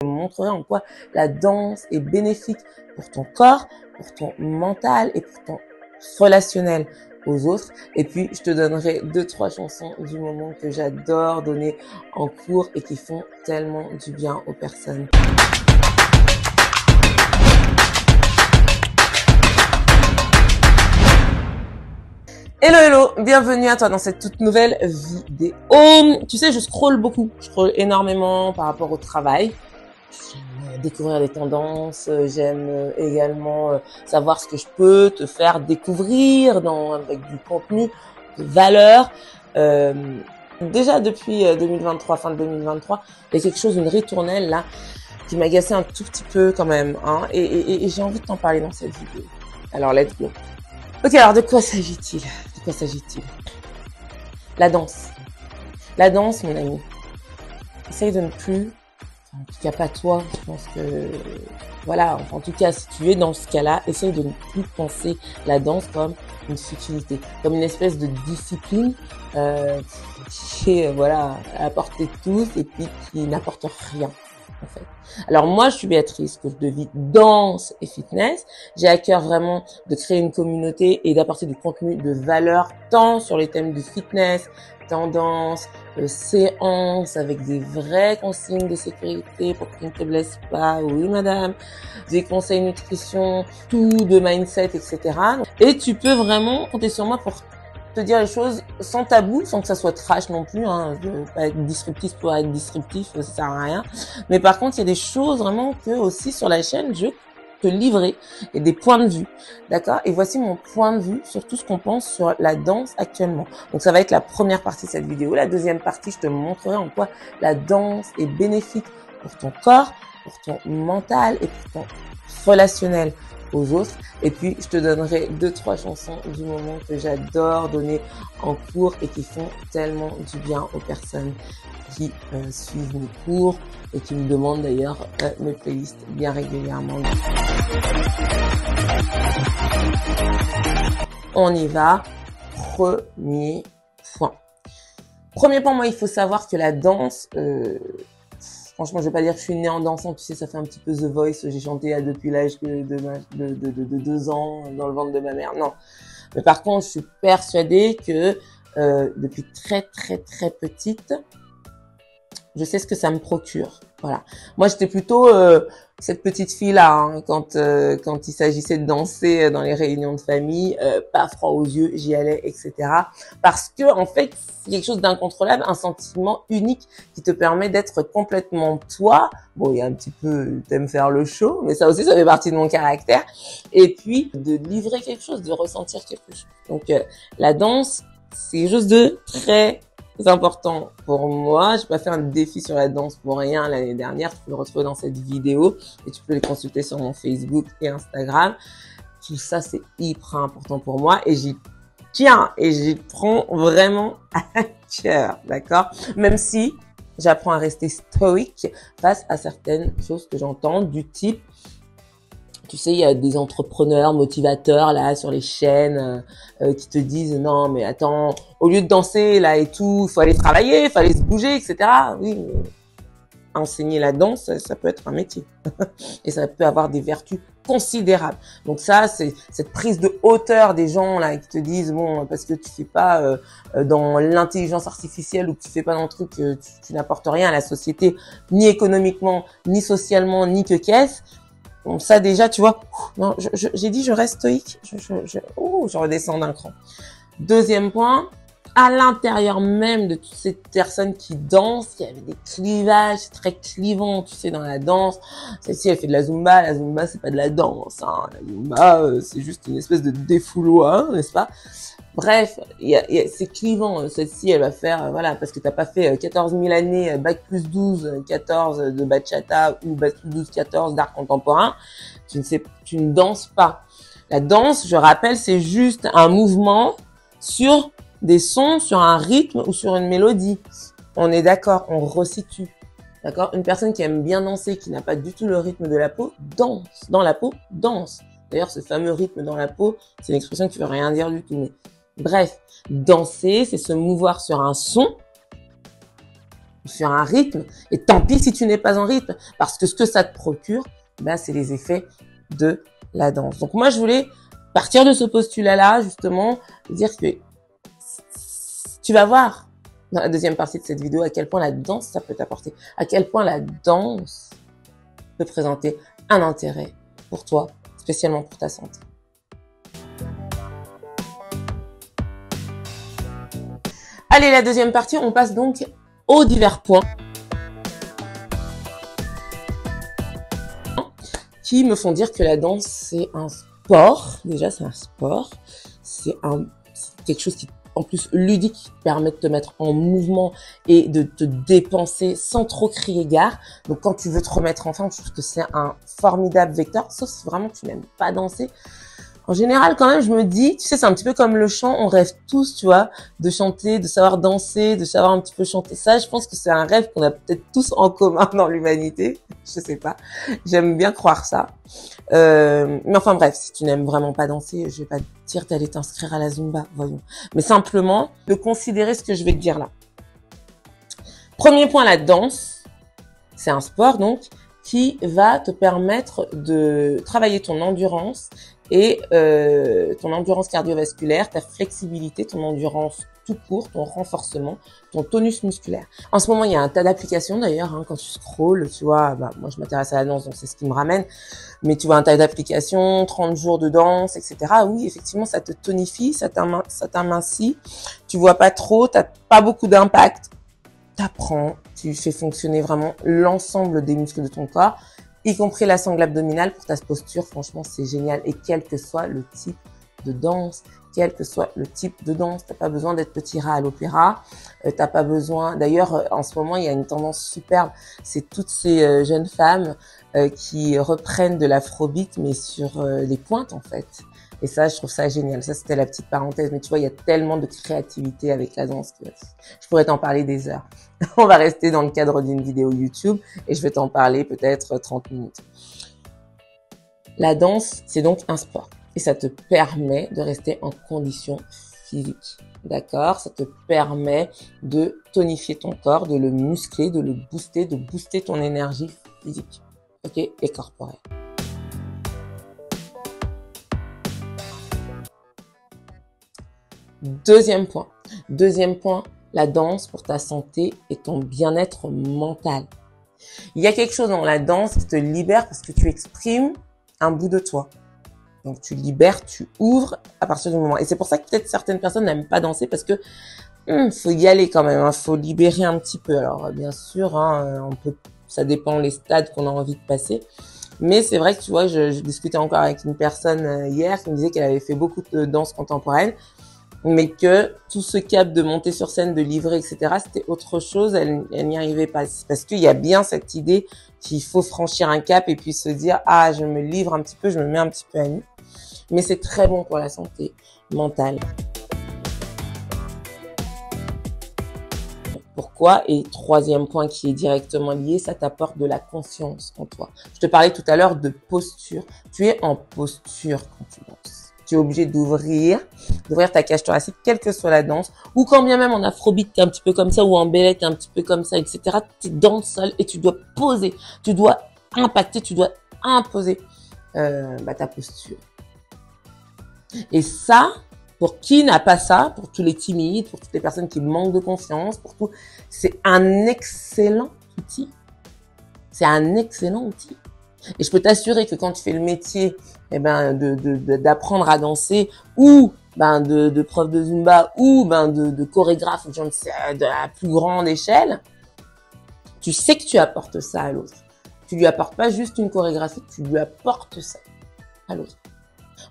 te montrerai en quoi la danse est bénéfique pour ton corps, pour ton mental et pour ton relationnel aux autres. Et puis, je te donnerai 2-3 chansons du moment que j'adore donner en cours et qui font tellement du bien aux personnes. Hello, hello, bienvenue à toi dans cette toute nouvelle vidéo. Tu sais, je scrolle beaucoup, je scrolle énormément par rapport au travail. J'aime découvrir les tendances, j'aime également savoir ce que je peux te faire découvrir avec du contenu de valeur. Déjà depuis 2023, fin de 2023, il y a quelque chose, une ritournelle là, qui m'a agacé un tout petit peu quand même, hein, et j'ai envie de t'en parler dans cette vidéo. Alors, let's go. Ok, alors de quoi s'agit-il? De quoi s'agit-il? La danse. La danse, mon ami. Essaye de ne plus, en tout cas pas toi, je pense que, voilà, en tout cas si tu es dans ce cas-là, essaye de ne plus penser la danse comme une futilité, comme une espèce de discipline qui est, voilà, à la portée de tous et puis qui n'apporte rien. En fait. Alors moi, je suis Béatrice, coach de vie, danse et fitness. J'ai à cœur vraiment de créer une communauté et d'apporter du contenu de valeur, tant sur les thèmes du fitness, tendance, séances avec des vraies consignes de sécurité pour que tu ne te blesses pas, oui madame, des conseils nutrition, tout de mindset, etc. Et tu peux vraiment compter sur moi pour te dire les choses sans tabou, sans que ça soit trash non plus, hein. Pas être disruptif pour être disruptif, ça sert à rien. Mais par contre, il y a des choses vraiment que aussi sur la chaîne, je te livrer et des points de vue, d'accord? Et voici mon point de vue sur tout ce qu'on pense sur la danse actuellement. Donc ça va être la première partie de cette vidéo. La deuxième partie, je te montrerai en quoi la danse est bénéfique pour ton corps, pour ton mental et pour ton relationnel aux autres. Et puis, je te donnerai 2-3 chansons du moment que j'adore donner en cours et qui font tellement du bien aux personnes qui suivent mes cours et qui me demandent d'ailleurs mes playlists bien régulièrement. On y va. Premier point. Premier point, moi, il faut savoir que la danse... franchement, je vais pas dire que je suis née en dansant, tu sais, ça fait un petit peu The Voice, j'ai chanté depuis l'âge de 2 ans dans le ventre de ma mère, non. Mais par contre, je suis persuadée que depuis très petite, je sais ce que ça me procure. Voilà. Moi, j'étais plutôt cette petite fille-là, hein, quand il s'agissait de danser dans les réunions de famille, pas froid aux yeux, j'y allais, etc. Parce que en fait, c'est quelque chose d'incontrôlable, un sentiment unique qui te permet d'être complètement toi. Bon, il y a un petit peu, t'aimes faire le show, mais ça aussi, ça fait partie de mon caractère. Et puis, de livrer quelque chose, de ressentir quelque chose. Donc, la danse, c'est quelque chose de très important pour moi. J'ai pas fait un défi sur la danse pour rien l'année dernière. Tu peux le retrouver dans cette vidéo et tu peux les consulter sur mon Facebook et Instagram. Tout ça, c'est hyper important pour moi et j'y tiens et j'y prends vraiment à cœur, d'accord? Même si j'apprends à rester stoïque face à certaines choses que j'entends du type, tu sais, il y a des entrepreneurs, motivateurs là sur les chaînes qui te disent non mais attends, au lieu de danser là et tout, il faut aller travailler, il faut aller se bouger, etc. Oui, mais enseigner la danse, ça peut être un métier et ça peut avoir des vertus considérables. Donc ça, c'est cette prise de hauteur des gens là qui te disent bon parce que tu fais pas dans l'intelligence artificielle ou que tu fais pas dans le truc, tu n'apportes rien à la société, ni économiquement, ni socialement, ni que qu'est-ce. Bon, ça déjà, tu vois, non, j'ai dit je reste stoïque, je redescends d'un cran. Deuxième point, à l'intérieur même de toutes ces personnes qui dansent, il y avait des clivages très clivants, tu sais, dans la danse. Celle-ci, elle fait de la Zumba c'est pas de la danse, hein. La Zumba, c'est juste une espèce de défouloir, n'est-ce pas? Bref, c'est clivant. Celle-ci, elle va faire, voilà, parce que t'as pas fait 14 000 années, bac plus 12, 14 de bachata ou bac plus 12, 14 d'art contemporain. Tu ne danses pas. La danse, je rappelle, c'est juste un mouvement sur des sons, sur un rythme ou sur une mélodie. On est d'accord, on resitue. D'accord? Une personne qui aime bien danser, qui n'a pas du tout le rythme de la peau, danse. Dans la peau, danse. D'ailleurs, ce fameux rythme dans la peau, c'est une expression qui veut rien dire du tout. Mais bref, danser, c'est se mouvoir sur un son sur un rythme, et tant pis si tu n'es pas en rythme, parce que ce que ça te procure, ben, c'est les effets de la danse. Donc moi, je voulais partir de ce postulat-là, justement, dire que tu vas voir dans la deuxième partie de cette vidéo à quel point la danse, ça peut t'apporter, à quel point la danse peut présenter un intérêt pour toi, spécialement pour ta santé. Allez, la deuxième partie, on passe donc aux divers points qui me font dire que la danse, c'est un sport. Déjà, c'est un sport. C'est quelque chose qui, en plus, ludique, qui te permet de te mettre en mouvement et de te dépenser sans trop crier gare. Donc, quand tu veux te remettre en forme, je trouve que c'est un formidable vecteur, sauf si vraiment tu n'aimes pas danser. En général, quand même, je me dis, tu sais, c'est un petit peu comme le chant, on rêve tous, tu vois, de chanter, de savoir danser, de savoir un petit peu chanter ça. Je pense que c'est un rêve qu'on a peut-être tous en commun dans l'humanité. Je sais pas. J'aime bien croire ça. Mais enfin bref, si tu n'aimes vraiment pas danser, je vais pas te dire d'aller t'inscrire à la Zumba, voyons. Mais simplement, de considérer ce que je vais te dire là. Premier point, la danse. C'est un sport, donc, qui va te permettre de travailler ton endurance et ton endurance cardiovasculaire, ta flexibilité, ton endurance tout court, ton renforcement, ton tonus musculaire. En ce moment, il y a un tas d'applications d'ailleurs, hein, quand tu scrolles, tu vois, bah, moi je m'intéresse à la danse, donc c'est ce qui me ramène, mais tu vois un tas d'applications, 30 jours de danse, etc. Oui, effectivement, ça te tonifie, ça t'amincit, tu vois pas trop, t'as pas beaucoup d'impact, t'apprends, tu fais fonctionner vraiment l'ensemble des muscles de ton corps, y compris la sangle abdominale pour ta posture. Franchement, c'est génial. Et quel que soit le type de danse, t'as pas besoin d'être petit rat à l'opéra. T'as pas besoin. D'ailleurs, en ce moment, il y a une tendance superbe. C'est toutes ces jeunes femmes qui reprennent de l'afrobeat, mais sur les pointes en fait. Et ça, je trouve ça génial. Ça, c'était la petite parenthèse. Mais tu vois, il y a tellement de créativité avec la danse que je pourrais t'en parler des heures. On va rester dans le cadre d'une vidéo YouTube et je vais t'en parler peut-être 30 minutes. La danse, c'est donc un sport. Et ça te permet de rester en condition physique. D'accord? Ça te permet de tonifier ton corps, de le muscler, de le booster, de booster ton énergie physique. Ok? Et corporelle. Deuxième point, la danse pour ta santé et ton bien-être mental. Il y a quelque chose dans la danse qui te libère parce que tu exprimes un bout de toi. Donc tu libères, tu ouvres à partir du moment. Et c'est pour ça que peut-être certaines personnes n'aiment pas danser parce que faut y aller quand même, hein, faut libérer un petit peu. Alors bien sûr, hein, ça dépend les stades qu'on a envie de passer. Mais c'est vrai que tu vois, je discutais encore avec une personne hier qui me disait qu'elle avait fait beaucoup de danse contemporaine, mais que tout ce cap de monter sur scène, de livrer, etc., c'était autre chose, elle n'y arrivait pas. C'est parce qu'il y a bien cette idée qu'il faut franchir un cap et puis se dire « Ah, je me livre un petit peu, je me mets un petit peu à nu ». Mais c'est très bon pour la santé mentale. Pourquoi? Et troisième point qui est directement lié, ça t'apporte de la confiance en toi. Je te parlais tout à l'heure de posture. Tu es en posture quand tu danses. Tu es obligé d'ouvrir ta cage thoracique, quelle que soit la danse, ou quand bien même en afrobeat, t'es un petit peu comme ça, ou en ballet, t'es un petit peu comme ça, etc. Tu es dans le sol et tu dois poser, tu dois impacter, tu dois imposer ta posture. Et ça, pour qui n'a pas ça, pour tous les timides, pour toutes les personnes qui manquent de confiance, pour tout, c'est un excellent outil. C'est un excellent outil. Et je peux t'assurer que quand tu fais le métier, d'apprendre à danser, ou de prof de Zumba, ou de chorégraphe, je ne sais, de la plus grande échelle, tu sais que tu apportes ça à l'autre. Tu lui apportes pas juste une chorégraphie, tu lui apportes ça à l'autre.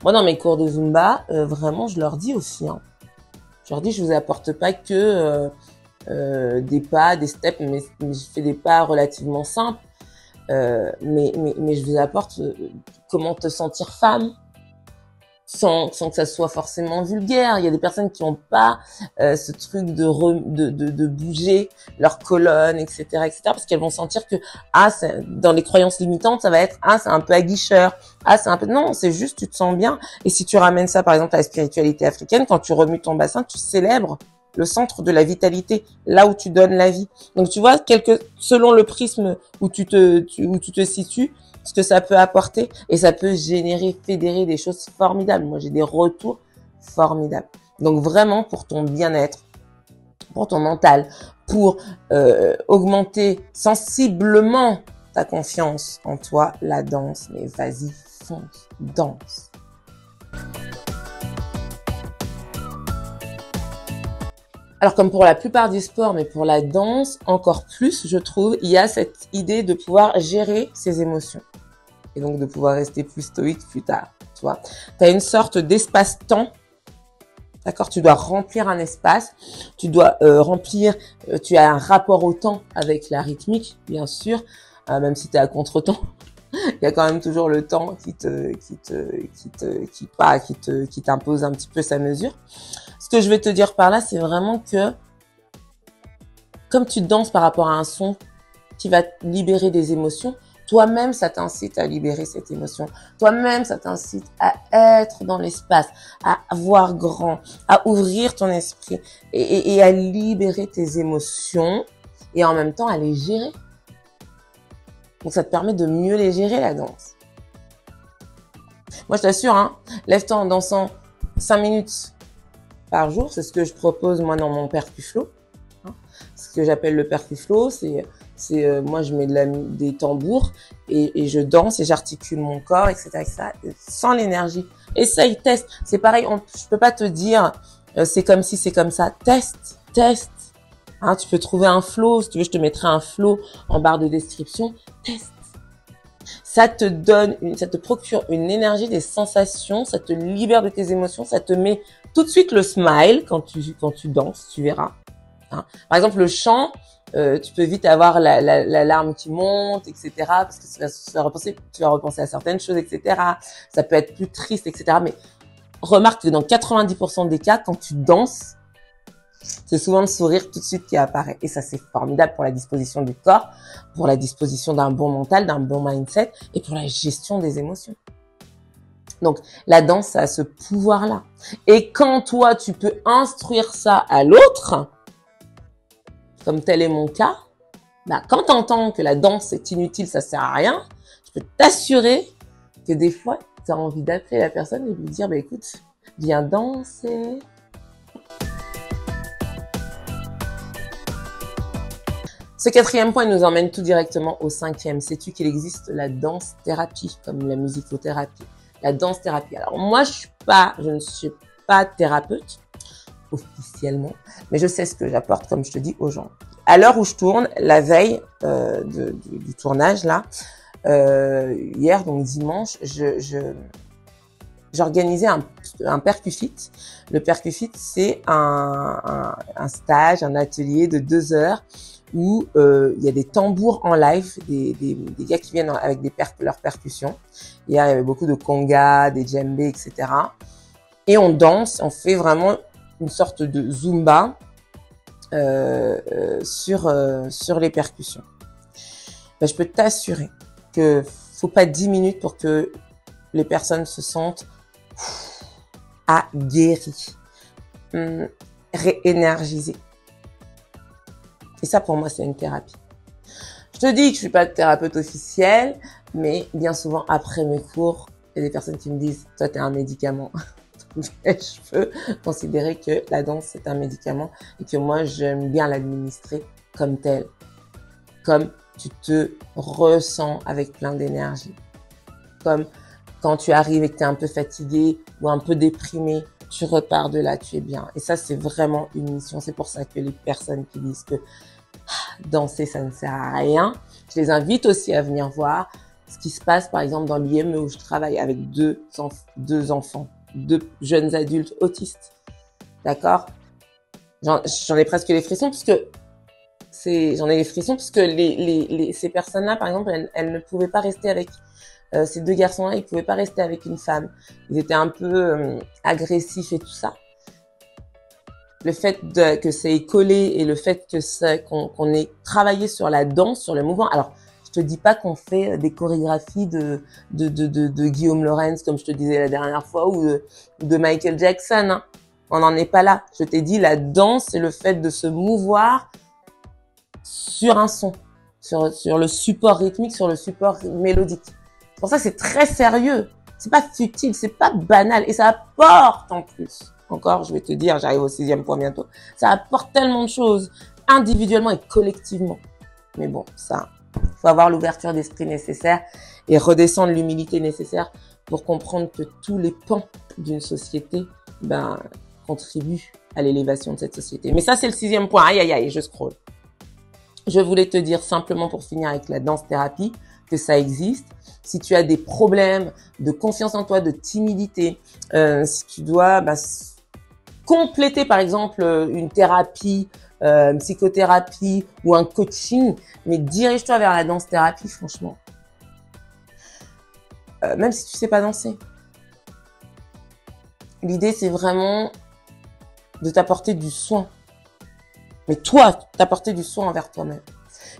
Moi, dans mes cours de Zumba, vraiment, je leur dis aussi, hein, je leur dis, je vous apporte pas que des pas, des steps, mais je fais des pas relativement simples. Mais je vous apporte comment te sentir femme sans que ça soit forcément vulgaire. Il y a des personnes qui n'ont pas ce truc de bouger leur colonne, etc., parce qu'elles vont sentir que dans les croyances limitantes, ça va être c'est un peu aguicheur, c'est un peu non, c'est juste tu te sens bien. Et si tu ramènes ça par exemple à la spiritualité africaine, quand tu remues ton bassin, tu célèbres le centre de la vitalité, là où tu donnes la vie. Donc tu vois, selon le prisme où tu te situes, ce que ça peut apporter, et ça peut fédérer des choses formidables. Moi, j'ai des retours formidables. Donc vraiment, pour ton bien-être, pour ton mental, pour augmenter sensiblement ta confiance en toi, la danse, mais vas-y, fonce, danse. Alors comme pour la plupart des sports, mais pour la danse encore plus, je trouve, il y a cette idée de pouvoir gérer ses émotions. Et donc de pouvoir rester plus stoïque plus tard, tu vois. Tu as une sorte d'espace-temps, d'accord? Tu dois remplir un espace, tu dois tu as un rapport au temps avec la rythmique, bien sûr, même si tu es à contre-temps. Il y a quand même toujours le temps qui t'impose un petit peu sa mesure. Ce que je vais te dire par là, c'est vraiment que comme tu danses par rapport à un son qui va libérer des émotions, toi-même, ça t'incite à libérer cette émotion. Toi-même, ça t'incite à être dans l'espace, à voir grand, à ouvrir ton esprit et à libérer tes émotions et en même temps à les gérer. Donc, ça te permet de mieux les gérer, la danse. Moi, je t'assure, hein, lève-toi en dansant 5 minutes par jour. C'est ce que je propose, moi, dans mon Percuflow. Ce que j'appelle le Percuflow, moi, je mets des tambours et je danse et j'articule mon corps, etc., sans l'énergie. Essaye, teste. C'est pareil, je peux pas te dire, c'est comme si, c'est comme ça. Teste. Hein, tu peux trouver un flow. Si tu veux, je te mettrai un flow en barre de description. Teste. Ça te procure une énergie, des sensations, ça te libère de tes émotions, ça te met tout de suite le smile quand tu danses, tu verras. Hein. Par exemple, le chant, tu peux vite avoir la larme qui monte, etc. Parce que tu vas repenser à certaines choses, etc. Ça peut être plus triste, etc. Mais remarque que dans 90% des cas, quand tu danses, c'est souvent le sourire tout de suite qui apparaît. Et ça, c'est formidable pour la disposition du corps, pour la disposition d'un bon mental, d'un bon mindset et pour la gestion des émotions. Donc, la danse, ça a ce pouvoir-là. Et quand toi, tu peux instruire ça à l'autre, comme tel est mon cas, quand tu entends que la danse est inutile, ça sert à rien, je peux t'assurer que des fois, tu as envie d'appeler la personne et lui dire, écoute, viens danser. Ce 4e point, il nous emmène tout directement au 5e. Sais-tu qu'il existe la danse-thérapie, comme la musicothérapie, la danse-thérapie. Alors moi, je ne suis pas thérapeute, officiellement, mais je sais ce que j'apporte, comme je te dis, aux gens. À l'heure où je tourne, la veille du tournage, là, hier, donc dimanche, j'organisais un Percufit. Le Percufit, c'est un stage, un atelier de 2 heures où il y a des tambours en live, des gars qui viennent avec leurs percussions. Il y avait beaucoup de congas, des djembés, etc. Et on danse, on fait vraiment une sorte de zumba sur les percussions. Je peux t'assurer que faut pas 10 minutes pour que les personnes se sentent aguerries, réénergisées. Et ça, pour moi, c'est une thérapie. Je te dis que je suis pas thérapeute officielle, mais bien souvent, après mes cours, il y a des personnes qui me disent « Toi, t'es un médicament ». Je peux considérer que la danse, c'est un médicament et que moi, j'aime bien l'administrer comme tel. Comme tu te ressens avec plein d'énergie. Comme quand tu arrives et que tu es un peu fatigué ou un peu déprimé, tu repars de là, tu es bien. Et ça, c'est vraiment une mission. C'est pour ça que les personnes qui disent que danser, ça ne sert à rien, je les invite aussi à venir voir ce qui se passe, par exemple, dans l'IME où je travaille avec deux enfants, 2 jeunes adultes autistes. D'accord? J'en ai presque les frissons parce que ces personnes-là, par exemple, elles ne pouvaient pas rester avec ces 2 garçons-là, ils pouvaient pas rester avec une femme. Ils étaient un peu agressifs et tout ça. Le fait que ça ait collé et le fait que qu'on ait travaillé sur la danse, sur le mouvement. Alors, je te dis pas qu'on fait des chorégraphies de Guillaume Lawrence, comme je te disais la dernière fois, ou de Michael Jackson, hein. On n'en est pas là. Je t'ai dit, la danse, c'est le fait de se mouvoir sur un son, sur le support rythmique, sur le support mélodique. C'est pour ça que c'est très sérieux. C'est pas futile, c'est pas banal. Et ça apporte en plus. Encore, je vais te dire, j'arrive au 6e point bientôt. Ça apporte tellement de choses, individuellement et collectivement. Mais bon, ça, faut avoir l'ouverture d'esprit nécessaire et redescendre l'humilité nécessaire pour comprendre que tous les pans d'une société, contribuent à l'élévation de cette société. Mais ça, c'est le 6e point. Aïe, aïe, aïe, je scrolle. Je voulais te dire simplement pour finir avec la danse-thérapie que ça existe. Si tu as des problèmes de confiance en toi, de timidité, si tu dois compléter par exemple une thérapie, une psychothérapie ou un coaching, mais dirige-toi vers la danse-thérapie, franchement. Même si tu sais pas danser. L'idée, c'est vraiment de t'apporter du soin. Mais toi, t'apporter du soin envers toi-même.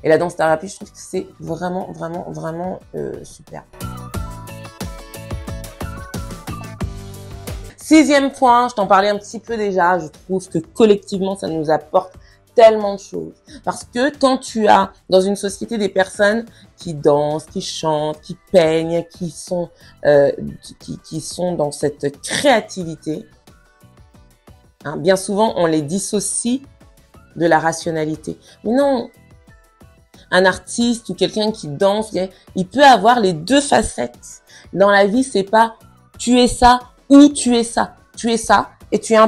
Et la danse-thérapie, je trouve que c'est vraiment, vraiment, vraiment super. 6e point, je t'en parlais un petit peu déjà, je trouve que collectivement, ça nous apporte tellement de choses. Parce que quand tu as dans une société des personnes qui dansent, qui chantent, qui peignent, qui sont dans cette créativité, hein, bien souvent, on les dissocie de la rationalité. Mais non, un artiste ou quelqu'un qui danse, il peut avoir les deux facettes. Dans la vie, c'est pas tu es ça ou tu es ça. Tu es ça et tu es un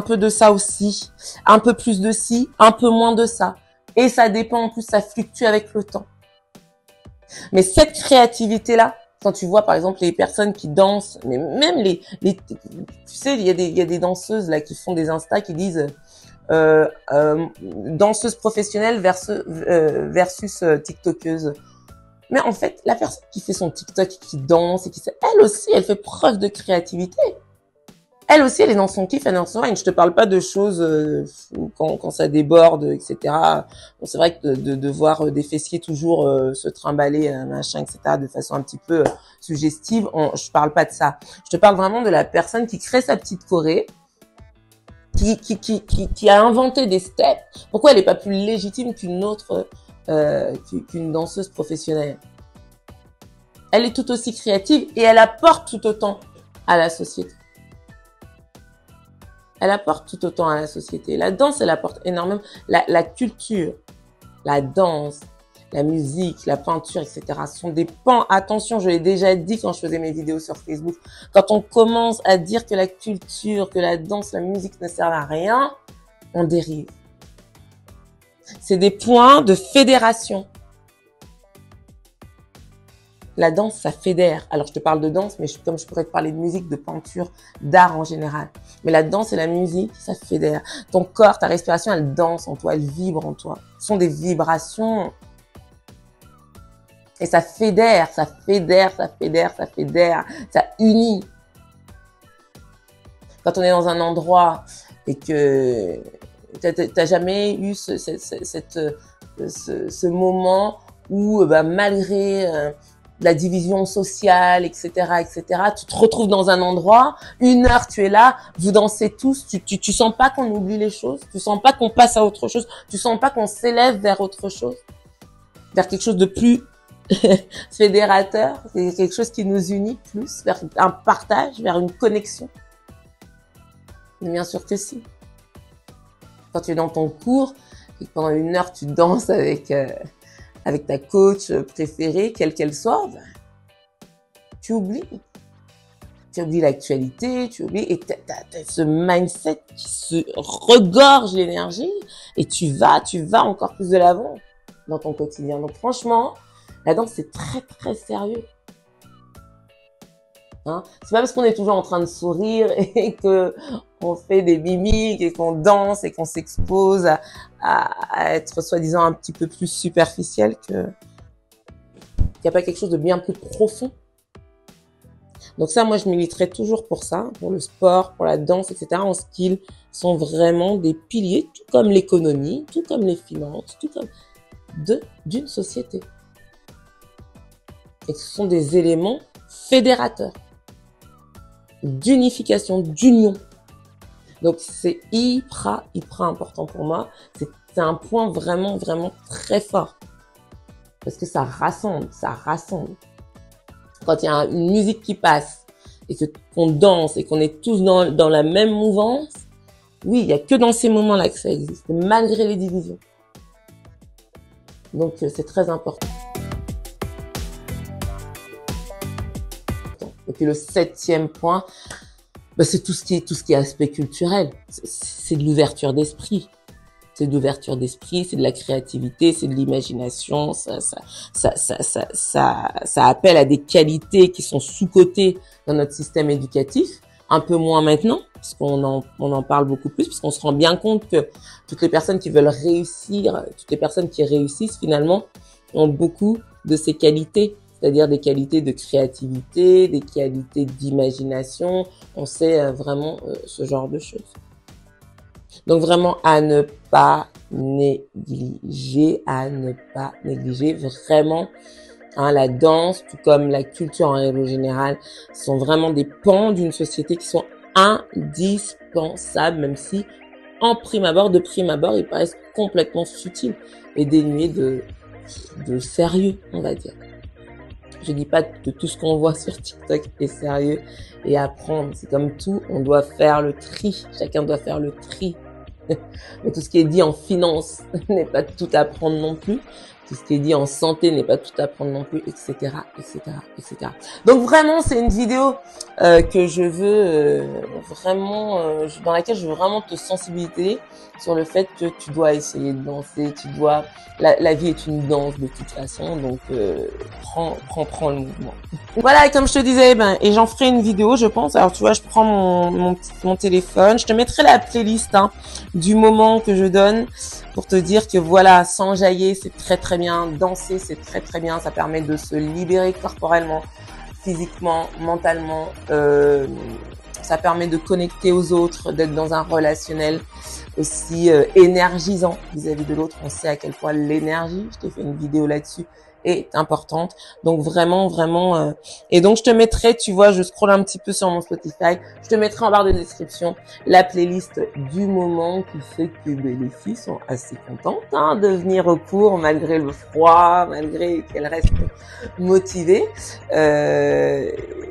peu de ça aussi, un peu plus de ci, un peu moins de ça. Et ça dépend en plus, ça fluctue avec le temps. Mais cette créativité-là, quand tu vois par exemple les personnes qui dansent, mais même tu sais, il y a des danseuses là qui font des Insta qui disent danseuse professionnelle versus TikTokeuse. Mais en fait, la personne qui fait son TikTok, qui danse, elle aussi, elle fait preuve de créativité. Elle aussi, elle est dans son kiff, elle est dans son règne. Je te parle pas de choses quand ça déborde, etc. Bon, c'est vrai que de voir des fessiers toujours se trimballer, machin, etc. de façon un petit peu suggestive, je parle pas de ça. Je te parle vraiment de la personne qui crée sa petite choré, qui a inventé des steps. Pourquoi elle est pas plus légitime qu'une autre, qu'une danseuse professionnelle? Elle est tout aussi créative et elle apporte tout autant à la société. Elle apporte tout autant à la société. La danse, elle apporte énormément. La culture, la danse, la musique, la peinture, etc. sont des pans. Attention, je l'ai déjà dit quand je faisais mes vidéos sur Facebook. Quand on commence à dire que la culture, que la danse, la musique ne servent à rien, on dérive. C'est des points de fédération. La danse, ça fédère. Alors, je te parle de danse, mais comme je pourrais te parler de musique, de peinture, d'art en général. Mais la danse et la musique, ça fédère. Ton corps, ta respiration, elle danse en toi, elle vibre en toi. Ce sont des vibrations. Et ça fédère, ça fédère, ça fédère, ça fédère. Ça unit. Quand on est dans un endroit et que t'as jamais eu ce moment où, malgré la division sociale, etc., tu te retrouves dans un endroit, 1 heure tu es là, vous dansez tous, tu sens pas qu'on oublie les choses, tu sens pas qu'on passe à autre chose, tu sens pas qu'on s'élève vers autre chose, vers quelque chose de plus fédérateur, quelque chose qui nous unit plus, vers un partage, vers une connexion. Mais bien sûr que si. Quand tu es dans ton cours et que pendant 1 heure tu danses avec ta coach préférée, quelle qu'elle soit, tu oublies. Tu oublies l'actualité, tu oublies, et t'as ce mindset qui se regorge l'énergie, et tu vas encore plus de l'avant dans ton quotidien. Donc franchement, la danse, c'est très, très sérieux. Hein? C'est pas parce qu'on est toujours en train de sourire et que on fait des mimiques et qu'on danse et qu'on s'expose à être soi-disant un petit peu plus superficiel qu'il n'y a pas quelque chose de bien plus profond. Donc ça, moi, je militerai toujours pour ça, pour le sport, pour la danse, etc. En ce qu'ils sont vraiment des piliers, tout comme l'économie, tout comme les finances, tout comme d'une société. Et ce sont des éléments fédérateurs, d'unification, d'union. Donc, c'est hyper important pour moi. C'est un point vraiment, vraiment très fort. Parce que ça rassemble, ça rassemble. Quand il y a une musique qui passe et qu'on danse et qu'on est tous dans la même mouvance, oui, il y a que dans ces moments-là que ça existe, malgré les divisions. Donc, c'est très important. Et puis, le 7e point, c'est tout ce qui est aspect culturel. C'est de l'ouverture d'esprit. C'est de l'ouverture d'esprit, c'est de la créativité, c'est de l'imagination. Ça appelle à des qualités qui sont sous-cotées dans notre système éducatif. Un peu moins maintenant, parce qu'on en parle beaucoup plus, parce qu'on se rend bien compte que toutes les personnes qui veulent réussir, toutes les personnes qui réussissent finalement, ont beaucoup de ces qualités, c'est-à-dire des qualités de créativité, des qualités d'imagination. On sait vraiment ce genre de choses. Donc vraiment à ne pas négliger, vraiment. La danse, tout comme la culture en règle générale, sont vraiment des pans d'une société qui sont indispensables, même si de prime abord, ils paraissent complètement futiles et dénués de sérieux, on va dire. Je dis pas que tout ce qu'on voit sur TikTok est sérieux et à prendre. C'est comme tout, on doit faire le tri. Chacun doit faire le tri. Mais tout ce qui est dit en finance n'est pas tout à prendre non plus. Tout ce qui est dit en santé n'est pas tout à prendre non plus, etc., etc., etc. Donc vraiment, c'est une vidéo que je veux dans laquelle je veux vraiment te sensibiliser sur le fait que tu dois essayer de danser, la vie est une danse de toute façon, donc prends le mouvement. Voilà, et comme je te disais, et j'en ferai une vidéo, je pense. Alors tu vois, je prends mon téléphone, je te mettrai la playlist du moment que je donne pour te dire que voilà, s'enjailler, c'est très très bien, danser, c'est très très bien, ça permet de se libérer corporellement, physiquement, mentalement, ça permet de connecter aux autres, d'être dans un relationnel aussi énergisant vis-à-vis de l'autre. On sait à quel point l'énergie, je t'ai fait une vidéo là-dessus, est importante. Donc vraiment, vraiment, et donc je te mettrai, tu vois, je scrolle un petit peu sur mon Spotify, je te mettrai en barre de description la playlist du moment qui fait que les filles sont assez contentes de venir au cours malgré le froid, malgré qu'elles restent motivées.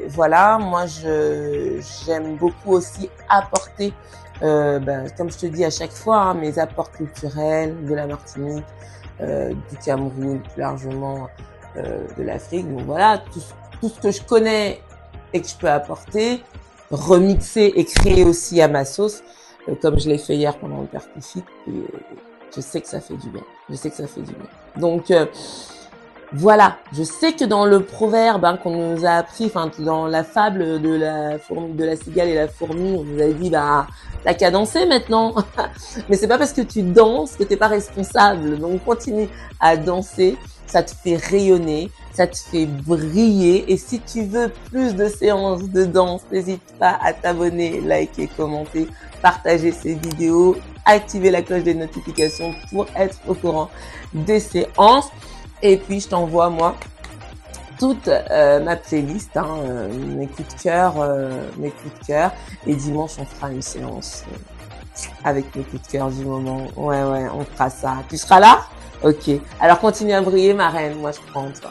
Voilà, moi j'aime beaucoup aussi apporter, comme je te dis à chaque fois, mes apports culturels de la Martinique, du Cameroun, plus largement de l'Afrique. Donc voilà, tout ce que je connais et que je peux apporter, remixer et créer aussi à ma sauce, comme je l'ai fait hier pendant le Perfifit. Et je sais que ça fait du bien. Donc voilà, je sais que dans le proverbe qu'on nous a appris, dans la fable de la cigale et la fourmi, on nous a dit t'as qu'à danser maintenant. Mais c'est pas parce que tu danses que t'es pas responsable. Donc continue à danser, ça te fait rayonner, ça te fait briller. Et si tu veux plus de séances de danse, n'hésite pas à t'abonner, liker, commenter, partager ces vidéos, activer la cloche des notifications pour être au courant des séances. Et puis, je t'envoie, moi, toute ma playlist, mes coups de cœur. Et dimanche, on fera une séance avec mes coups de cœur du moment. Ouais, on fera ça. Tu seras là? Ok. Alors, continue à briller, ma reine. Moi, je prends en toi.